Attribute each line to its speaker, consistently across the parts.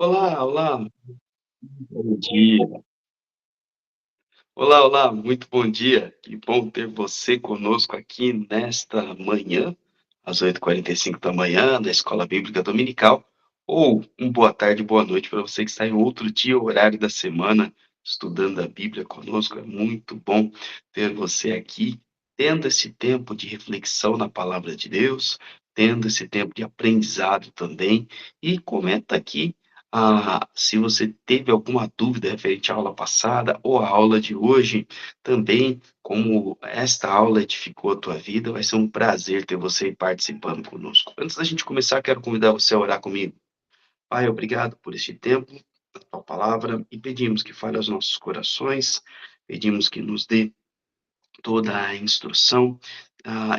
Speaker 1: Olá, olá, bom dia. Olá, olá, muito bom dia. Que bom ter você conosco aqui nesta manhã, às 8h45 da manhã, da Escola Bíblica Dominical. Ou boa tarde, boa noite para você que está em outro dia, horário da semana, estudando a Bíblia conosco. É muito bom ter você aqui, tendo esse tempo de reflexão na palavra de Deus, tendo esse tempo de aprendizado também. E comenta aqui se você teve alguma dúvida referente à aula passada ou à aula de hoje, também, como esta aula edificou a tua vida, vai ser um prazer ter você aí participando conosco. Antes da gente começar, quero convidar você a orar comigo. Pai, obrigado por este tempo, a tua palavra, e pedimos que fale aos nossos corações, pedimos que nos dê toda a instrução,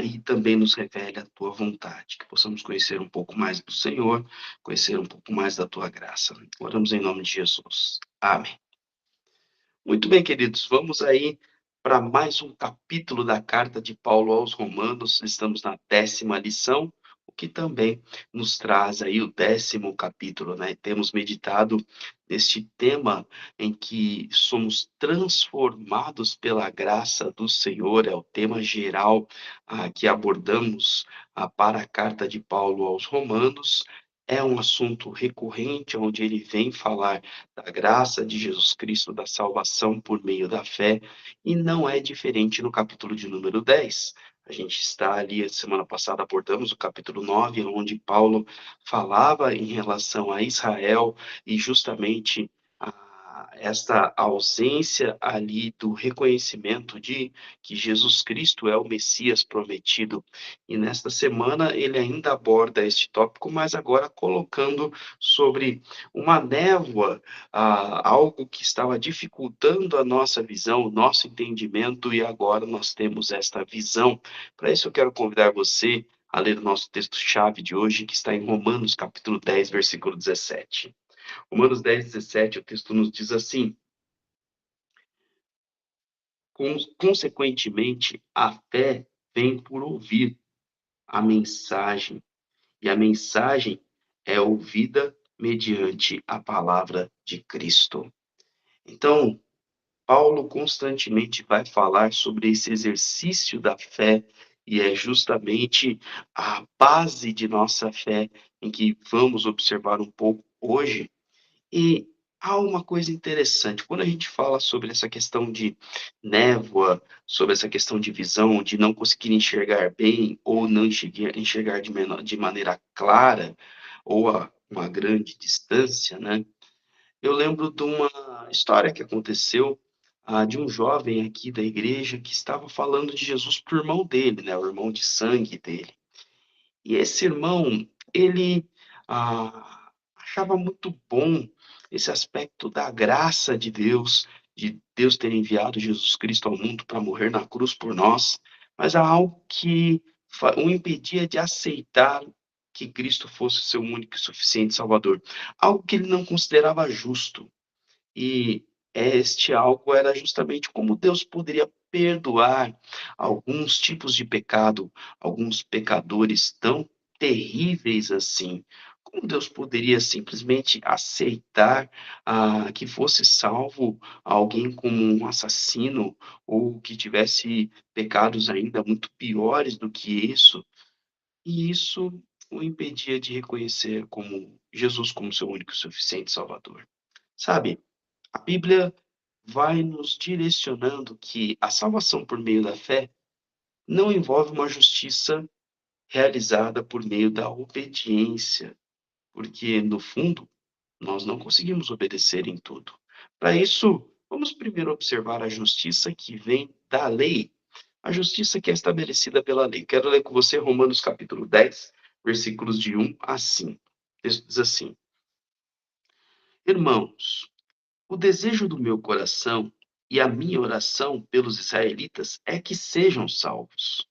Speaker 1: e também nos revele a tua vontade, que possamos conhecer um pouco mais do Senhor, conhecer um pouco mais da tua graça. Oramos em nome de Jesus. Amém. Muito bem, queridos, vamos aí para mais um capítulo da carta de Paulo aos Romanos. Estamos na 10ª lição, o que também nos traz aí o 10º capítulo, né? Temos meditado neste tema em que somos transformados pela graça do Senhor, é o tema geral que abordamos para a carta de Paulo aos Romanos. É um assunto recorrente, onde ele vem falar da graça de Jesus Cristo, da salvação por meio da fé, e não é diferente no capítulo de número 10. A gente está ali, a semana passada abordamos o capítulo 9, onde Paulo falava em relação a Israel e justamente esta ausência ali do reconhecimento de que Jesus Cristo é o Messias prometido. E nesta semana ele ainda aborda este tópico, mas agora colocando sobre uma névoa, algo que estava dificultando a nossa visão, o nosso entendimento, e agora nós temos esta visão. Para isso eu quero convidar você a ler o nosso texto-chave de hoje, que está em Romanos capítulo 10, versículo 17. Romanos 10, 17, o texto nos diz assim: Consequentemente, a fé vem por ouvir a mensagem, e a mensagem é ouvida mediante a palavra de Cristo. Então, Paulo constantemente vai falar sobre esse exercício da fé, e é justamente a base de nossa fé em que vamos observar um pouco hoje. E há uma coisa interessante, quando a gente fala sobre essa questão de névoa, sobre essa questão de visão, de não conseguir enxergar bem ou não enxergar de maneira clara ou a uma grande distância, né? Eu lembro de uma história que aconteceu, de um jovem aqui da igreja que estava falando de Jesus para o irmão dele, né, o irmão de sangue dele. E esse irmão, ele, achava muito bom esse aspecto da graça de Deus ter enviado Jesus Cristo ao mundo para morrer na cruz por nós, mas há algo que o impedia de aceitar que Cristo fosse o seu único e suficiente Salvador, algo que ele não considerava justo. E este algo era justamente como Deus poderia perdoar alguns tipos de pecado, alguns pecadores tão terríveis assim. Como Deus poderia simplesmente aceitar que fosse salvo alguém como um assassino ou que tivesse pecados ainda muito piores do que isso? E isso o impedia de reconhecer como Jesus como seu único e suficiente Salvador. Sabe? A Bíblia vai nos direcionando que a salvação por meio da fé não envolve uma justiça realizada por meio da obediência, porque, no fundo, nós não conseguimos obedecer em tudo. Para isso, vamos primeiro observar a justiça que vem da lei, a justiça que é estabelecida pela lei. Quero ler com você Romanos capítulo 10, versículos de 1 a 5. O texto diz assim: Irmãos, o desejo do meu coração e a minha oração pelos israelitas é que sejam salvos.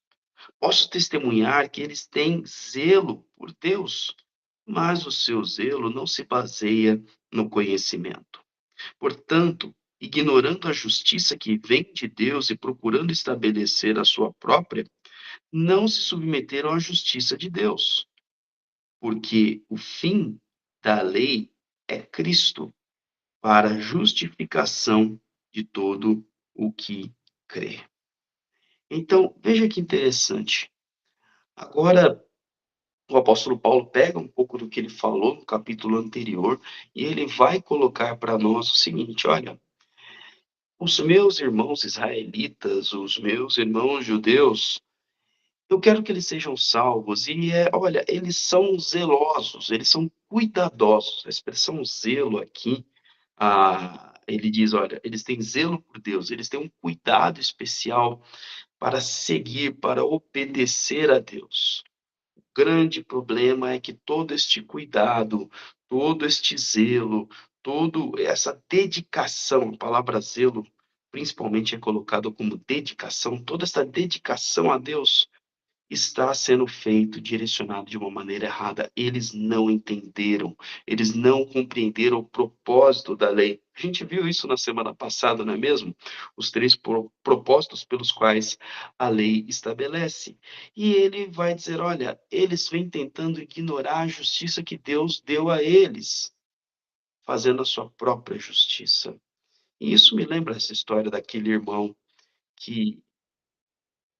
Speaker 1: Posso testemunhar que eles têm zelo por Deus, mas o seu zelo não se baseia no conhecimento. Portanto, ignorando a justiça que vem de Deus e procurando estabelecer a sua própria, não se submeteram à justiça de Deus, porque o fim da lei é Cristo para a justificação de todo o que crê. Então, veja que interessante. Agora, o apóstolo Paulo pega um pouco do que ele falou no capítulo anterior e ele vai colocar para nós o seguinte: olha, os meus irmãos israelitas, os meus irmãos judeus, eu quero que eles sejam salvos. E olha, eles são zelosos, eles são cuidadosos. A expressão zelo aqui, ele diz, olha, eles têm zelo por Deus, eles têm um cuidado especial para seguir, para obedecer a Deus. O grande problema é que todo este cuidado, todo este zelo, toda essa dedicação, a palavra zelo principalmente é colocado como dedicação, toda essa dedicação a Deus está sendo feito, direcionado de uma maneira errada. Eles não entenderam, eles não compreenderam o propósito da lei. A gente viu isso na semana passada, não é mesmo? Os três propósitos pelos quais a lei estabelece. E ele vai dizer: olha, eles vêm tentando ignorar a justiça que Deus deu a eles, fazendo a sua própria justiça. E isso me lembra essa história daquele irmão que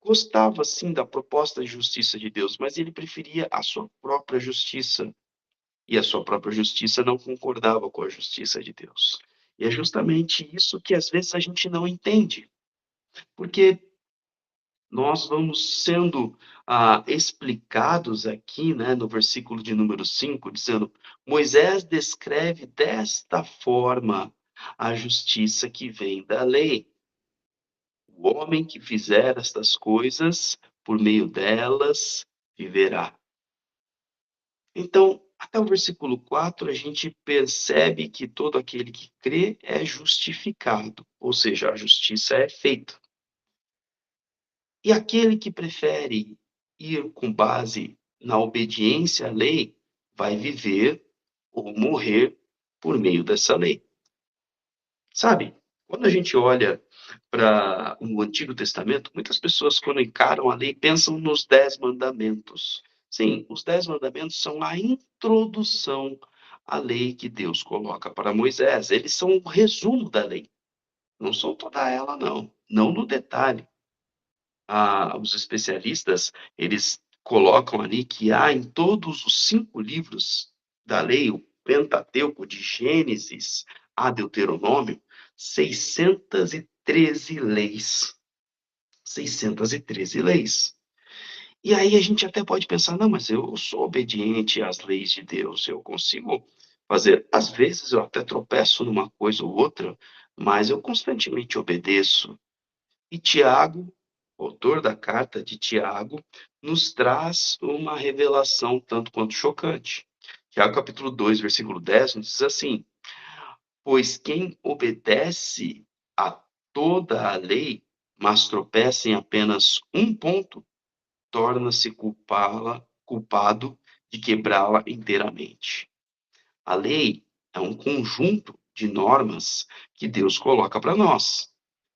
Speaker 1: gostava sim da proposta de justiça de Deus, mas ele preferia a sua própria justiça, e a sua própria justiça não concordava com a justiça de Deus. E é justamente isso que às vezes a gente não entende, porque nós vamos sendo explicados aqui, né, no versículo de número 5, dizendo: Moisés descreve desta forma a justiça que vem da lei. O homem que fizer estas coisas, por meio delas, viverá. Então, até o versículo 4, a gente percebe que todo aquele que crê é justificado, ou seja, a justiça é feita. E aquele que prefere ir com base na obediência à lei, vai viver ou morrer por meio dessa lei. Sabe, quando a gente olha para o Antigo Testamento, muitas pessoas, quando encaram a lei, pensam nos 10 mandamentos. Sim, os 10 mandamentos são a introdução à lei que Deus coloca para Moisés. Eles são o resumo da lei. Não são toda ela, não. Não no detalhe. Os especialistas, eles colocam ali que há em todos os 5 livros da lei, o Pentateuco, de Gênesis a Deuteronômio, 613 leis. 613 leis. E aí a gente até pode pensar: não, mas eu sou obediente às leis de Deus, eu consigo fazer. Às vezes eu até tropeço numa coisa ou outra, mas eu constantemente obedeço. E Tiago, autor da carta de Tiago, nos traz uma revelação tanto quanto chocante. Tiago capítulo 2, versículo 10, nos diz assim: Pois quem obedece a toda a lei, mas tropeça em apenas um ponto, torna-se culpado de quebrá-la inteiramente. A lei é um conjunto de normas que Deus coloca para nós.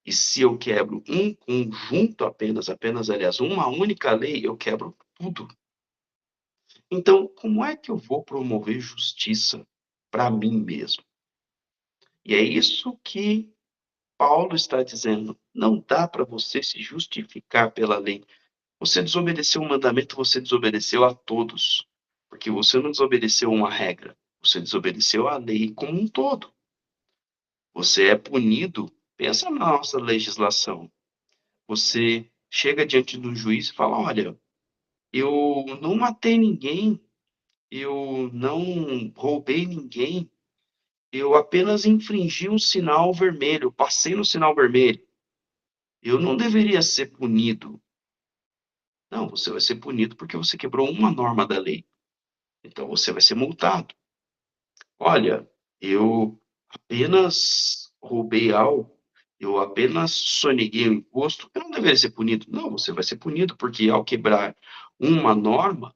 Speaker 1: E se eu quebro um conjunto apenas, aliás, uma única lei, eu quebro tudo. Então, como é que eu vou promover justiça para mim mesmo? E é isso que Paulo está dizendo. Não dá para você se justificar pela lei. Você desobedeceu um mandamento, você desobedeceu a todos. Porque você não desobedeceu uma regra, você desobedeceu a lei como um todo. Você é punido. Pensa na nossa legislação. Você chega diante do juiz e fala: olha, eu não matei ninguém, eu não roubei ninguém, eu apenas infringi um sinal vermelho, passei no sinal vermelho. Eu não deveria ser punido. Não, você vai ser punido porque você quebrou uma norma da lei. Então você vai ser multado. Olha, eu apenas roubei algo, eu apenas soneguei o imposto, eu não deveria ser punido. Não, você vai ser punido porque ao quebrar uma norma,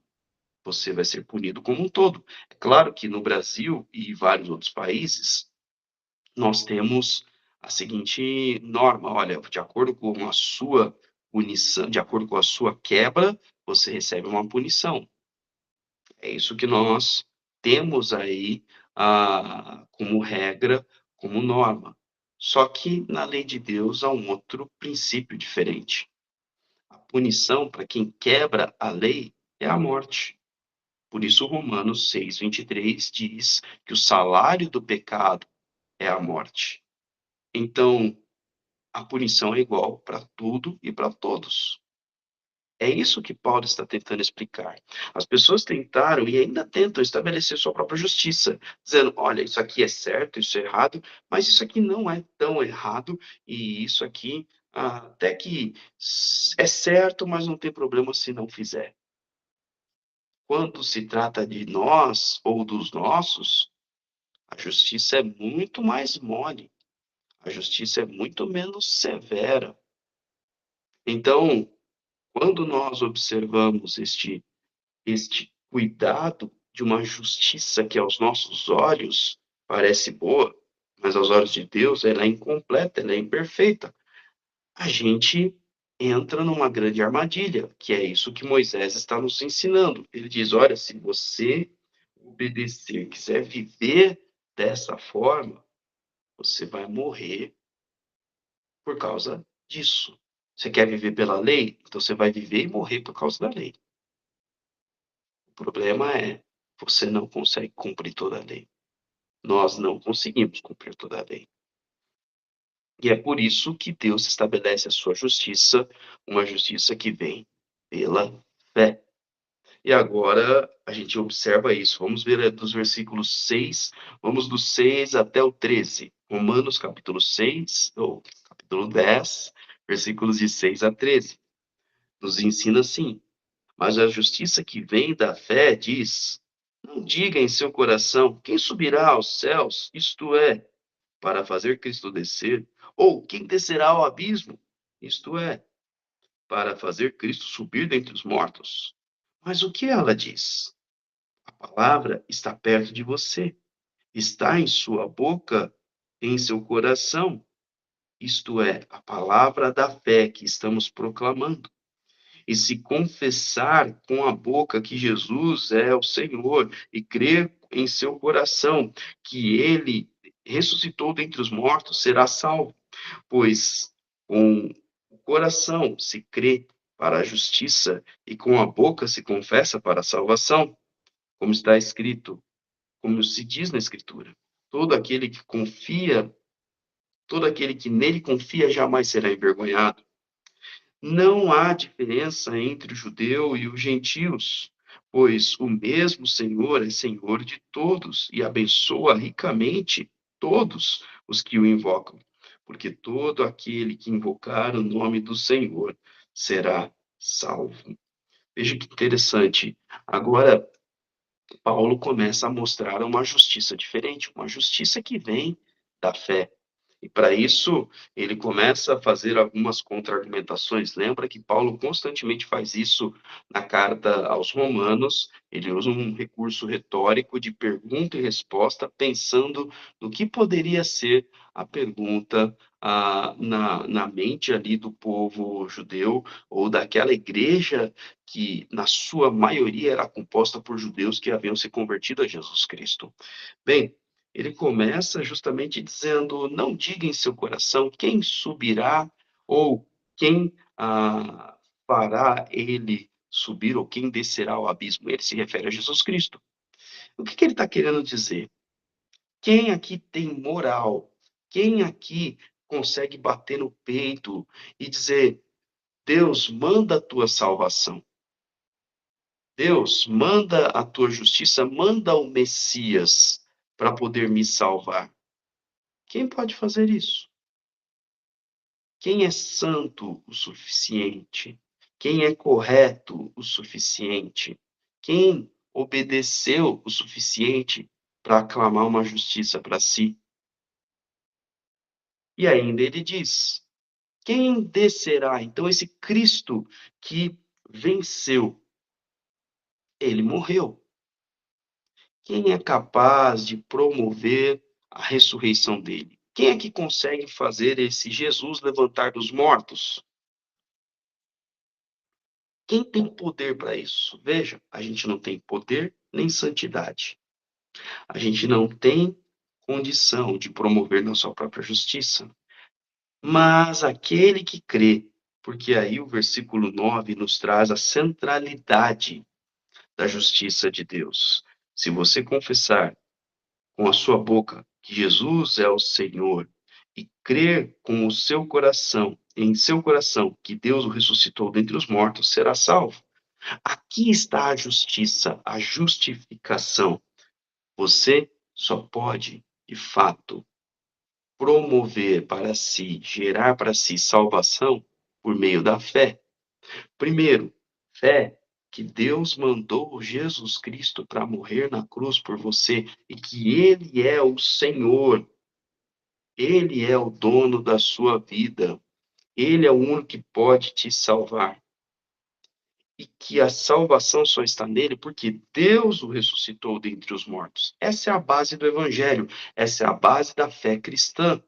Speaker 1: você vai ser punido como um todo. É claro que no Brasil e vários outros países, nós temos a seguinte norma: olha, de acordo com a sua punição, de acordo com a sua quebra, você recebe uma punição. É isso que nós temos aí como regra, como norma. Só que na lei de Deus há um outro princípio diferente. A punição para quem quebra a lei é a morte. Por isso, Romanos 6:23 diz que o salário do pecado é a morte. Então, a punição é igual para tudo e para todos. É isso que Paulo está tentando explicar. As pessoas tentaram e ainda tentam estabelecer sua própria justiça, dizendo: olha, isso aqui é certo, isso é errado, mas isso aqui não é tão errado, e isso aqui até que é certo, mas não tem problema se não fizer. Quando se trata de nós ou dos nossos, a justiça é muito mais mole, a justiça é muito menos severa. Então, quando nós observamos este cuidado de uma justiça que aos nossos olhos parece boa, mas aos olhos de Deus ela é incompleta, ela é imperfeita, a gente entra numa grande armadilha, que é isso que Moisés está nos ensinando. Ele diz: olha, se você obedecer, quiser viver dessa forma, você vai morrer por causa disso. Você quer viver pela lei? Então você vai viver e morrer por causa da lei. O problema é, você não consegue cumprir toda a lei. Nós não conseguimos cumprir toda a lei. E é por isso que Deus estabelece a sua justiça, uma justiça que vem pela fé. E agora a gente observa isso. Vamos ver dos versículos 6, vamos do 6 até o 13. Romanos capítulo 6, ou capítulo 10, versículos de 6 a 13. Nos ensina assim: mas a justiça que vem da fé diz: não diga em seu coração, quem subirá aos céus, isto é, para fazer Cristo descer, ou quem descerá ao abismo, isto é, para fazer Cristo subir dentre os mortos. Mas o que ela diz? A palavra está perto de você, está em sua boca, em seu coração, isto é, a palavra da fé que estamos proclamando. E se confessar com a boca que Jesus é o Senhor e crer em seu coração que ele ressuscitou dentre os mortos, será salvo. Pois com o coração se crê para a justiça e com a boca se confessa para a salvação, como está escrito, como se diz na Escritura. Todo aquele que confia, todo aquele que nele confia jamais será envergonhado. Não há diferença entre o judeu e os gentios, pois o mesmo Senhor é Senhor de todos e abençoa ricamente todos os que o invocam, porque todo aquele que invocar o nome do Senhor será salvo. Veja que interessante. Agora, Paulo começa a mostrar uma justiça diferente, uma justiça que vem da fé. E para isso, ele começa a fazer algumas contra-argumentações. Lembra que Paulo constantemente faz isso na carta aos Romanos. Ele usa um recurso retórico de pergunta e resposta, pensando no que poderia ser a pergunta na mente ali do povo judeu, ou daquela igreja que, na sua maioria, era composta por judeus que haviam se convertido a Jesus Cristo. Bem, ele começa justamente dizendo: não diga em seu coração quem subirá ou quem fará ele subir ou quem descerá ao abismo. Ele se refere a Jesus Cristo. O que ele está querendo dizer? Quem aqui tem moral? Quem aqui consegue bater no peito e dizer: Deus, manda a tua salvação? Deus, manda a tua justiça, manda o Messias para poder me salvar. Quem pode fazer isso? Quem é santo o suficiente? Quem é correto o suficiente? Quem obedeceu o suficiente para aclamar uma justiça para si? E ainda ele diz: quem descerá? Então, esse Cristo que venceu, ele morreu. Quem é capaz de promover a ressurreição dele? Quem é que consegue fazer esse Jesus levantar dos mortos? Quem tem poder para isso? Veja, a gente não tem poder nem santidade. A gente não tem condição de promover na sua própria justiça. Mas aquele que crê, porque aí o versículo 9 nos traz a centralidade da justiça de Deus. Se você confessar com a sua boca que Jesus é o Senhor e crer com o seu coração, em seu coração, que Deus o ressuscitou dentre os mortos, será salvo. Aqui está a justiça, a justificação. Você só pode, de fato, promover para si, gerar para si salvação por meio da fé. Primeiro, fé que Deus mandou Jesus Cristo para morrer na cruz por você e que Ele é o Senhor, Ele é o dono da sua vida, Ele é o único que pode te salvar. E que a salvação só está nele porque Deus o ressuscitou dentre os mortos. Essa é a base do Evangelho, essa é a base da fé cristã.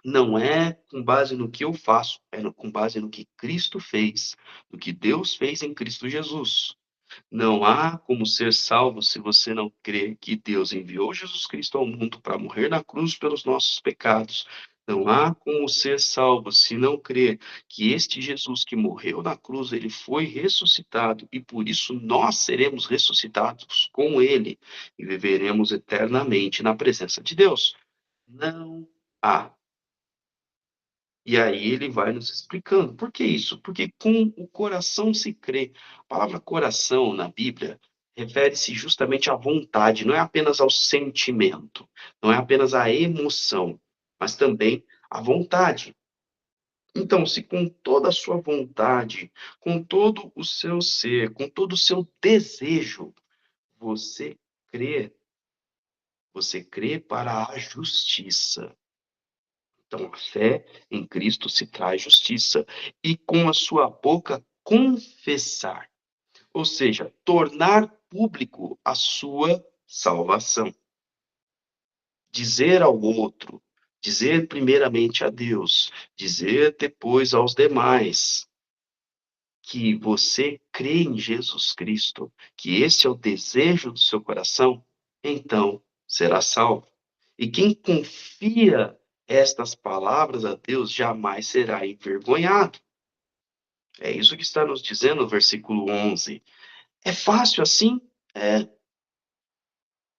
Speaker 1: Não é com base no que eu faço, com base no que Cristo fez, no que Deus fez em Cristo Jesus. Não há como ser salvo se você não crê que Deus enviou Jesus Cristo ao mundo para morrer na cruz pelos nossos pecados. Não há como ser salvo se não crer que este Jesus que morreu na cruz, ele foi ressuscitado e por isso nós seremos ressuscitados com ele e viveremos eternamente na presença de Deus. Não há. E aí ele vai nos explicando. Por que isso? Porque com o coração se crê. A palavra coração na Bíblia refere-se justamente à vontade, não é apenas ao sentimento, não é apenas à emoção, mas também à vontade. Então, se com toda a sua vontade, com todo o seu ser, com todo o seu desejo, você crê, você crê para a justiça. Então, a fé em Cristo se traz justiça. E com a sua boca confessar, ou seja, tornar público a sua salvação. Dizer ao outro, dizer primeiramente a Deus, dizer depois aos demais que você crê em Jesus Cristo, que esse é o desejo do seu coração, então será salvo. E quem confia estas palavras a Deus jamais será envergonhado. É isso que está nos dizendo no versículo 11. É fácil assim? É,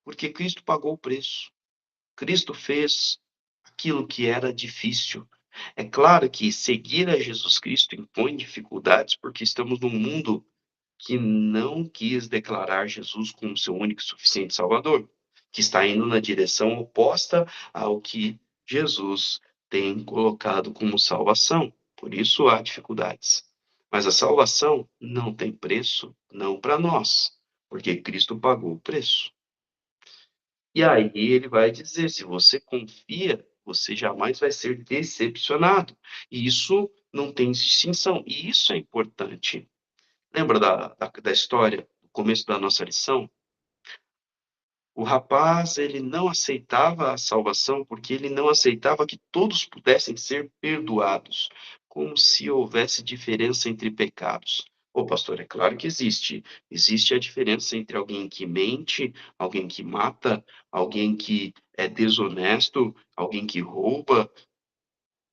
Speaker 1: porque Cristo pagou o preço. Cristo fez aquilo que era difícil. É claro que seguir a Jesus Cristo impõe dificuldades, porque estamos num mundo que não quis declarar Jesus como seu único e suficiente Salvador, que está indo na direção oposta ao que Jesus tem colocado como salvação. Por isso há dificuldades. Mas a salvação não tem preço, não para nós, porque Cristo pagou o preço. E aí ele vai dizer: se você confia, você jamais vai ser decepcionado. E isso não tem distinção. E isso é importante. Lembra da história, no começo da nossa lição? O rapaz, ele não aceitava a salvação porque ele não aceitava que todos pudessem ser perdoados, como se houvesse diferença entre pecados. Ô, pastor, é claro que existe. Existe a diferença entre alguém que mente, alguém que mata, alguém que é desonesto, alguém que rouba,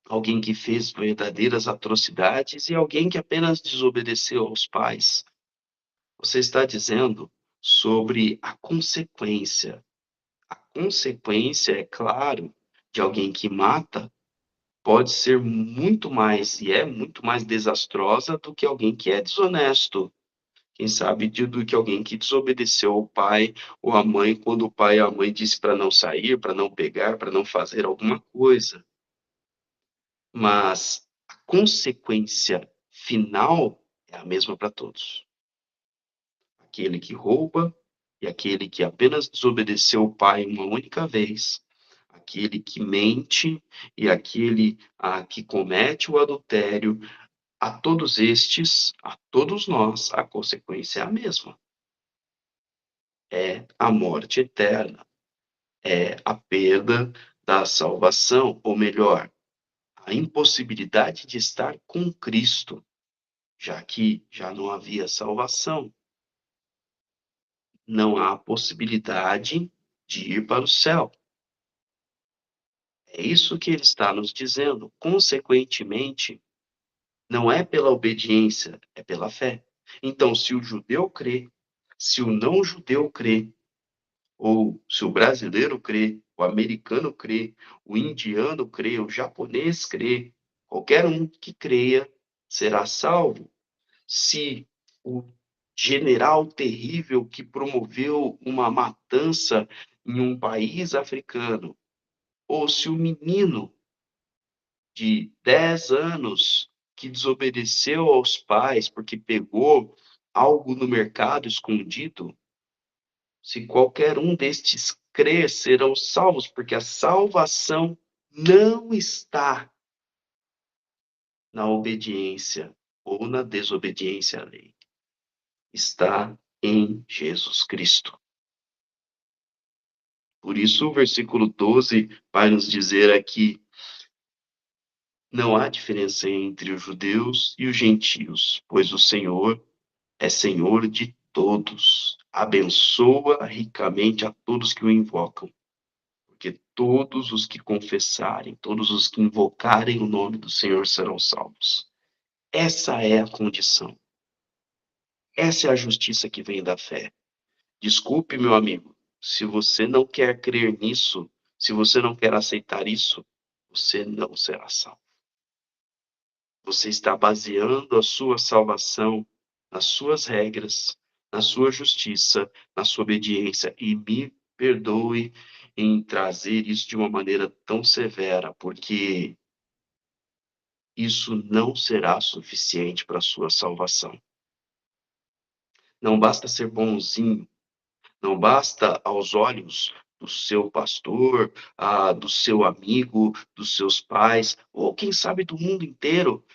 Speaker 1: alguém que fez verdadeiras atrocidades e alguém que apenas desobedeceu aos pais. Você está dizendo sobre a consequência. A consequência, é claro, de alguém que mata pode ser muito mais, e é muito mais desastrosa do que alguém que é desonesto. Quem sabe do que alguém que desobedeceu ao pai ou à mãe quando o pai e a mãe disse para não sair, para não pegar, para não fazer alguma coisa. Mas a consequência final é a mesma para todos. Aquele que rouba e aquele que apenas desobedeceu o pai uma única vez, aquele que mente e aquele que comete o adultério, a todos estes, a todos nós, a consequência é a mesma. É a morte eterna, é a perda da salvação, ou melhor, a impossibilidade de estar com Cristo, já que já não havia salvação. Não há possibilidade de ir para o céu. É isso que ele está nos dizendo. Consequentemente, não é pela obediência, é pela fé. Então, se o judeu crê, se o não judeu crê, ou se o brasileiro crê, o americano crê, o indiano crê, o japonês crê, qualquer um que creia será salvo. Se o general terrível que promoveu uma matança em um país africano, ou se o menino de 10 anos que desobedeceu aos pais porque pegou algo no mercado escondido, se qualquer um destes crer, serão salvos, porque a salvação não está na obediência ou na desobediência à lei. Está em Jesus Cristo. Por isso, o versículo 12 vai nos dizer aqui: não há diferença entre os judeus e os gentios, pois o Senhor é Senhor de todos. Abençoa ricamente a todos que o invocam, porque todos os que confessarem, todos os que invocarem o nome do Senhor serão salvos. Essa é a condição. Essa é a justiça que vem da fé. Desculpe, meu amigo, se você não quer crer nisso, se você não quer aceitar isso, você não será salvo. Você está baseando a sua salvação nas suas regras, na sua justiça, na sua obediência. E me perdoe em trazer isso de uma maneira tão severa, porque isso não será suficiente para a sua salvação. Não basta ser bonzinho, não basta aos olhos do seu pastor, do seu amigo, dos seus pais, ou quem sabe do mundo inteiro.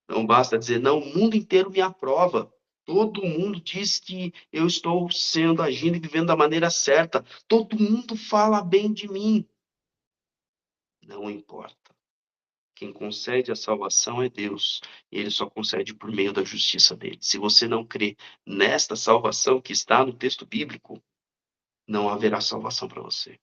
Speaker 1: Não basta dizer, não, o mundo inteiro me aprova. Todo mundo diz que eu estou sendo, agindo e vivendo da maneira certa. Todo mundo fala bem de mim. Não importa. Quem concede a salvação é Deus. E ele só concede por meio da justiça dele. Se você não crê nesta salvação que está no texto bíblico, não haverá salvação para você.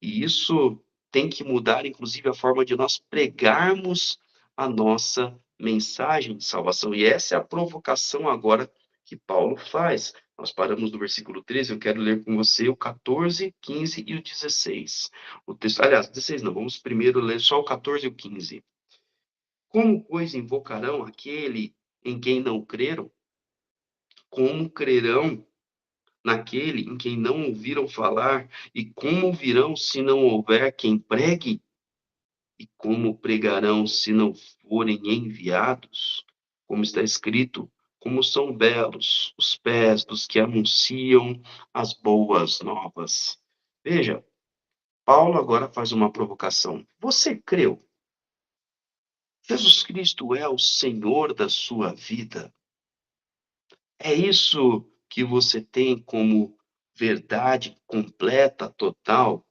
Speaker 1: E isso tem que mudar, inclusive, a forma de nós pregarmos a nossa mensagem de salvação. E essa é a provocação agora que Paulo faz. Nós paramos no versículo 13, eu quero ler com você o 14, 15 e o 16. O texto, aliás, 16 não, vamos primeiro ler só o 14 e o 15. Como, pois, invocarão aquele em quem não creram? Como crerão naquele em quem não ouviram falar? E como ouvirão se não houver quem pregue? E como pregarão se não forem enviados? Como está escrito, como são belos os pés dos que anunciam as boas novas. Veja, Paulo agora faz uma provocação. Você creu? Jesus Cristo é o Senhor da sua vida? É isso que você tem como verdade completa, total?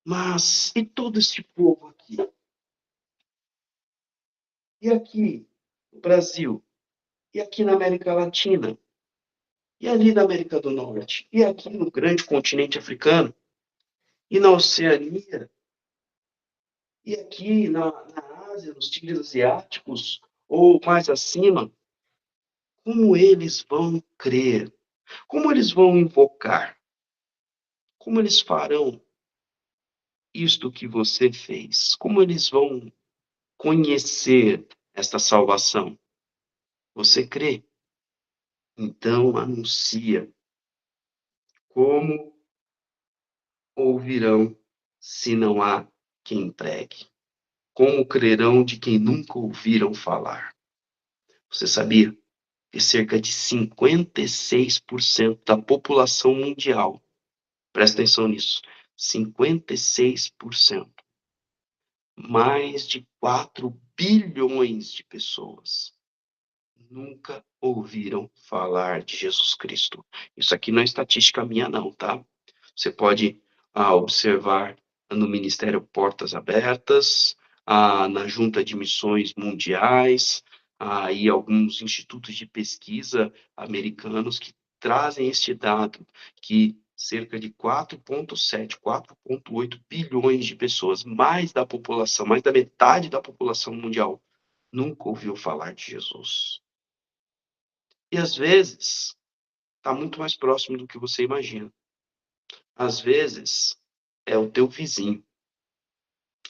Speaker 1: Mas e todo esse povo aqui? E aqui, no Brasil? E aqui na América Latina? E ali na América do Norte? E aqui no grande continente africano? E na Oceania? E aqui na Ásia, nos tigres asiáticos? Ou mais acima? Como eles vão crer? Como eles vão invocar? Como eles farão isto que você fez? Como eles vão conhecer esta salvação? Você crê? Então anuncia. Como ouvirão se não há quem pregue? Como crerão de quem nunca ouviram falar? Você sabia que cerca de 56% da população mundial, presta atenção nisso, 56%, mais de 4 bilhões de pessoas, nunca ouviram falar de Jesus Cristo. Isso aqui não é estatística minha, não, tá? Você pode observar no Ministério Portas Abertas, na Junta de Missões Mundiais, e alguns institutos de pesquisa americanos que trazem este dado que cerca de 4,7, 4,8 bilhões de pessoas, mais da população, mais da metade da população mundial, nunca ouviu falar de Jesus. E às vezes está muito mais próximo do que você imagina. Às vezes é o teu vizinho,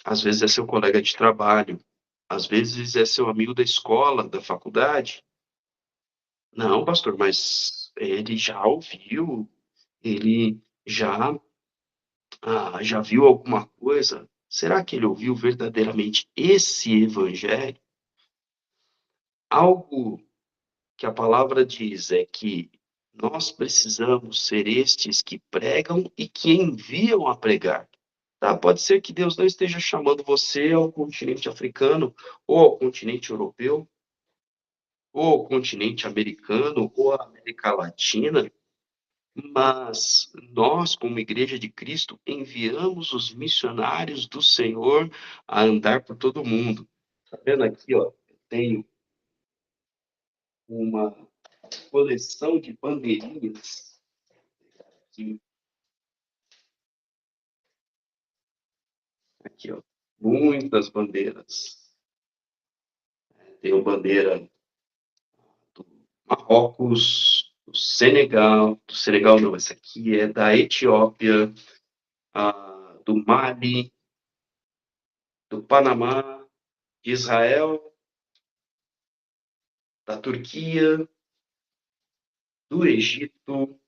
Speaker 1: às vezes é seu colega de trabalho, às vezes é seu amigo da escola, da faculdade. Não, pastor, mas ele já ouviu, ele já viu alguma coisa? Será que ele ouviu verdadeiramente esse evangelho? Algo que a palavra diz é que nós precisamos ser estes que pregam e que enviam a pregar. Tá? Pode ser que Deus não esteja chamando você ao continente africano, ou ao continente europeu, ou ao continente americano, ou à América Latina, mas nós, como Igreja de Cristo, enviamos os missionários do Senhor a andar por todo mundo. Tá vendo aqui, ó? Eu tenho uma coleção de bandeirinhas aqui, aqui, ó. Muitas bandeiras. Tenho bandeira do Marrocos, do Senegal não, essa aqui é da Etiópia, do Mali, do Panamá, de Israel, da Turquia, do Egito,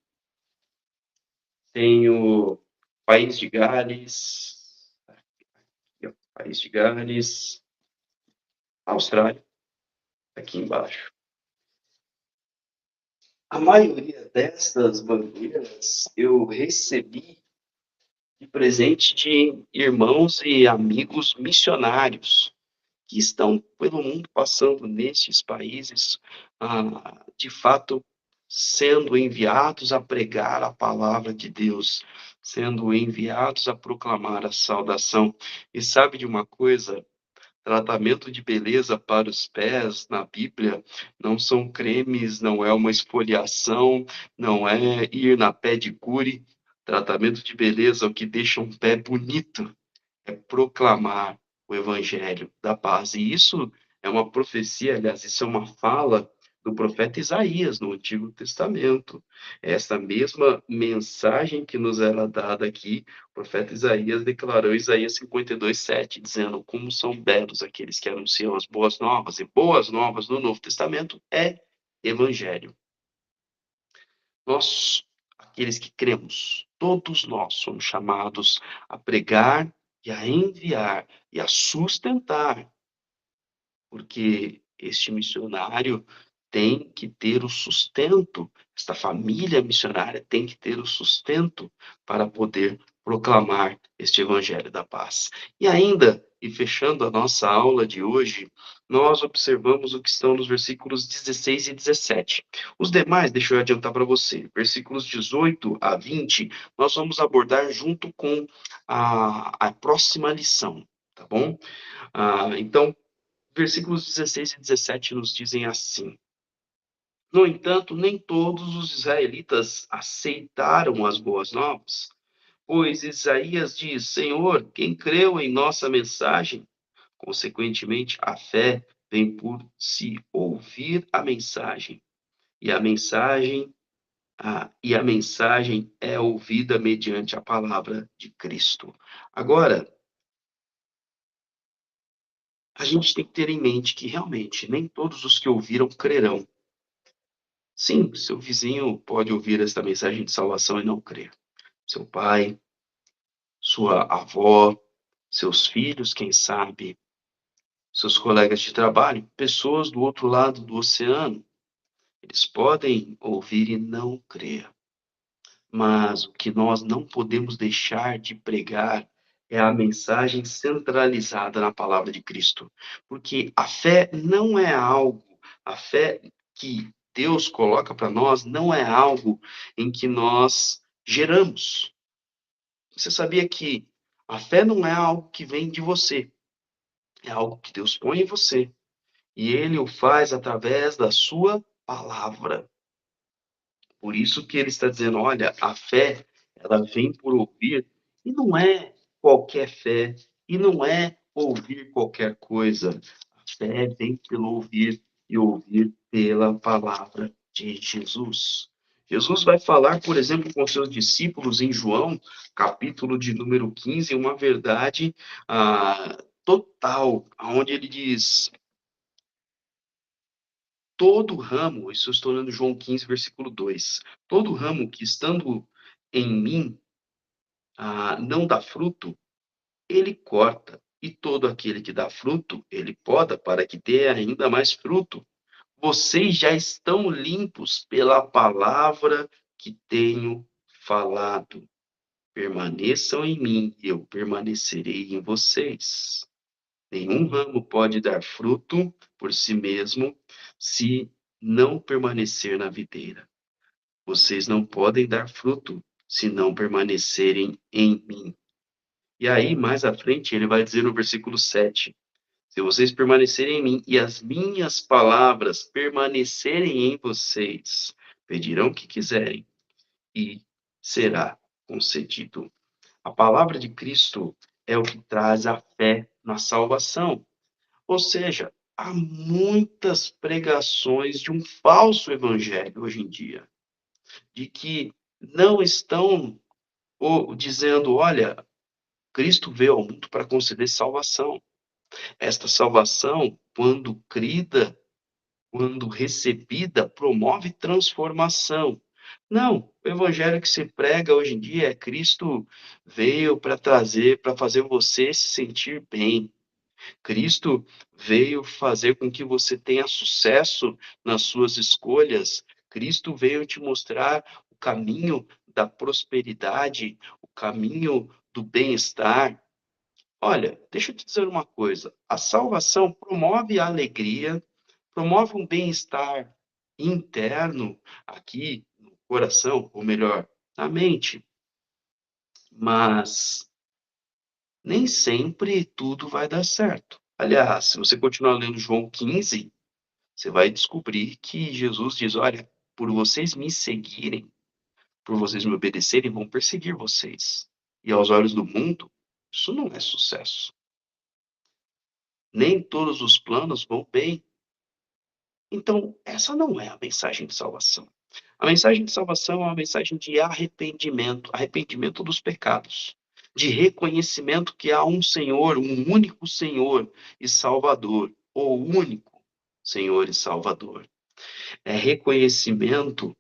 Speaker 1: tenho País de Gales, aqui, ó, País de Gales, Austrália, aqui embaixo. A maioria dessas bandeiras eu recebi de presente de irmãos e amigos missionários que estão pelo mundo passando nesses países, de fato, sendo enviados a pregar a palavra de Deus, sendo enviados a proclamar a saudação. E sabe de uma coisa? Tratamento de beleza para os pés na Bíblia não são cremes, não é uma esfoliação, não é ir na pedicure. Tratamento de beleza, o que deixa um pé bonito, é proclamar o evangelho da paz. E isso é uma profecia, aliás, isso é uma fala do profeta Isaías no Antigo Testamento. Essa mesma mensagem que nos era dada aqui, o profeta Isaías declarou em Isaías 52:7, dizendo: como são belos aqueles que anunciam as boas novas, e boas novas no Novo Testamento é evangelho. Nós, aqueles que cremos, todos nós somos chamados a pregar e a enviar e a sustentar, porque este missionário tem que ter o sustento, esta família missionária tem que ter o sustento para poder proclamar este evangelho da paz. E ainda, e fechando a nossa aula de hoje, nós observamos o que estão nos versículos 16 e 17. Os demais, deixa eu adiantar para você, versículos 18 a 20, nós vamos abordar junto com a próxima lição, tá bom? Então, versículos 16 e 17 nos dizem assim: no entanto, nem todos os israelitas aceitaram as boas novas, pois Isaías diz: Senhor, quem creu em nossa mensagem? Consequentemente, a fé vem por se ouvir a mensagem, e a mensagem é ouvida mediante a palavra de Cristo. Agora, a gente tem que ter em mente que realmente nem todos os que ouviram crerão. Sim, seu vizinho pode ouvir esta mensagem de salvação e não crer. Seu pai, sua avó, seus filhos, quem sabe, seus colegas de trabalho, pessoas do outro lado do oceano, eles podem ouvir e não crer. Mas o que nós não podemos deixar de pregar é a mensagem centralizada na palavra de Cristo. Porque a fé não é algo, a fé que Deus coloca para nós não é algo em que nós geramos. Você sabia que a fé não é algo que vem de você, é algo que Deus põe em você. E Ele o faz através da sua palavra. Por isso que ele está dizendo: olha, a fé, ela vem por ouvir, e não é qualquer fé, e não é ouvir qualquer coisa. A fé vem pelo ouvir e ouvir pela palavra de Jesus. Jesus vai falar, por exemplo, com seus discípulos em João, capítulo de número 15, uma verdade total, onde ele diz: todo ramo, isso eu estou lendo João 15, versículo 2, todo ramo que estando em mim não dá fruto, ele corta, e todo aquele que dá fruto, ele poda para que dê ainda mais fruto. Vocês já estão limpos pela palavra que tenho falado. Permaneçam em mim, e eu permanecerei em vocês. Nenhum ramo pode dar fruto por si mesmo se não permanecer na videira. Vocês não podem dar fruto se não permanecerem em mim. E aí, mais à frente, ele vai dizer no versículo 7: se vocês permanecerem em mim e as minhas palavras permanecerem em vocês, pedirão o que quiserem e será concedido. A palavra de Cristo é o que traz a fé na salvação. Ou seja, há muitas pregações de um falso evangelho hoje em dia, de que não estão dizendo: olha, Cristo veio ao mundo para conceder salvação. Esta salvação, quando crida, quando recebida, promove transformação. Não, o evangelho que se prega hoje em dia é: Cristo veio para trazer, para fazer você se sentir bem. Cristo veio fazer com que você tenha sucesso nas suas escolhas. Cristo veio te mostrar o caminho da prosperidade, o caminho do bem-estar. Olha, deixa eu te dizer uma coisa: a salvação promove a alegria, promove um bem-estar interno aqui no coração, ou melhor, na mente, mas nem sempre tudo vai dar certo. Aliás, se você continuar lendo João 15, você vai descobrir que Jesus diz: olha, por vocês me seguirem, por vocês me obedecerem, vão perseguir vocês. E aos olhos do mundo, isso não é sucesso. Nem todos os planos vão bem. Então, essa não é a mensagem de salvação. A mensagem de salvação é uma mensagem de arrependimento, arrependimento dos pecados, de reconhecimento que há um Senhor, um único Senhor e Salvador, o único Senhor e Salvador. É reconhecimento,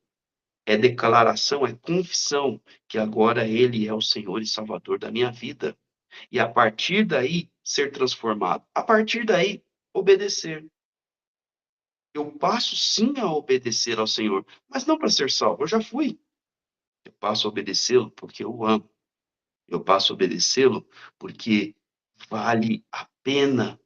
Speaker 1: é declaração, é confissão que agora Ele é o Senhor e Salvador da minha vida. E a partir daí, ser transformado. A partir daí, obedecer. Eu passo sim a obedecer ao Senhor, mas não para ser salvo, eu já fui. Eu passo a obedecê-lo porque eu amo. Eu passo a obedecê-lo porque vale a pena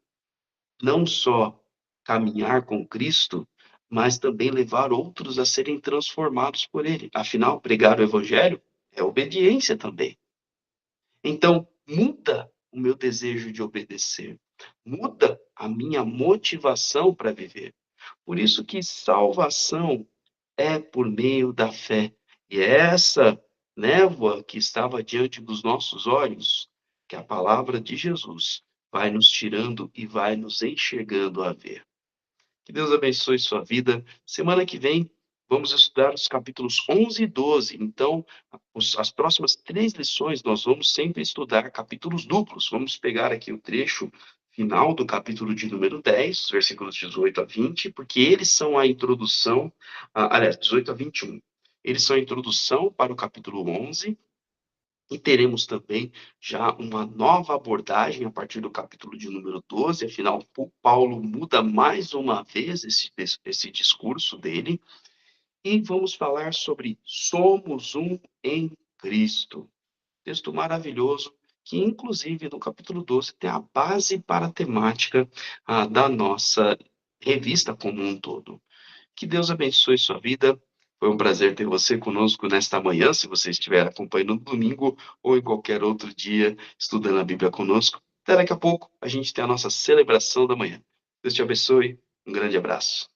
Speaker 1: não só caminhar com Cristo, mas também levar outros a serem transformados por Ele. Afinal, pregar o Evangelho é obediência também. Então, muda o meu desejo de obedecer, muda a minha motivação para viver. Por isso que salvação é por meio da fé. E é essa névoa que estava diante dos nossos olhos, que a palavra de Jesus vai nos tirando e vai nos enxergando a ver. Que Deus abençoe sua vida. Semana que vem, vamos estudar os capítulos 11 e 12. Então, as próximas 3 lições, nós vamos sempre estudar capítulos duplos. Vamos pegar aqui o trecho final do capítulo de número 10, versículos 18 a 20, porque eles são a introdução, aliás, 18 a 21. Eles são a introdução para o capítulo 11, e teremos também já uma nova abordagem a partir do capítulo de número 12. Afinal, Paulo muda mais uma vez esse discurso dele, e vamos falar sobre somos um em Cristo. Texto maravilhoso, que inclusive no capítulo 12 tem a base para a temática da nossa revista como um todo. Que Deus abençoe sua vida. Foi um prazer ter você conosco nesta manhã, se você estiver acompanhando no domingo ou em qualquer outro dia, estudando a Bíblia conosco. Até daqui a pouco, a gente tem a nossa celebração da manhã. Deus te abençoe. Um grande abraço.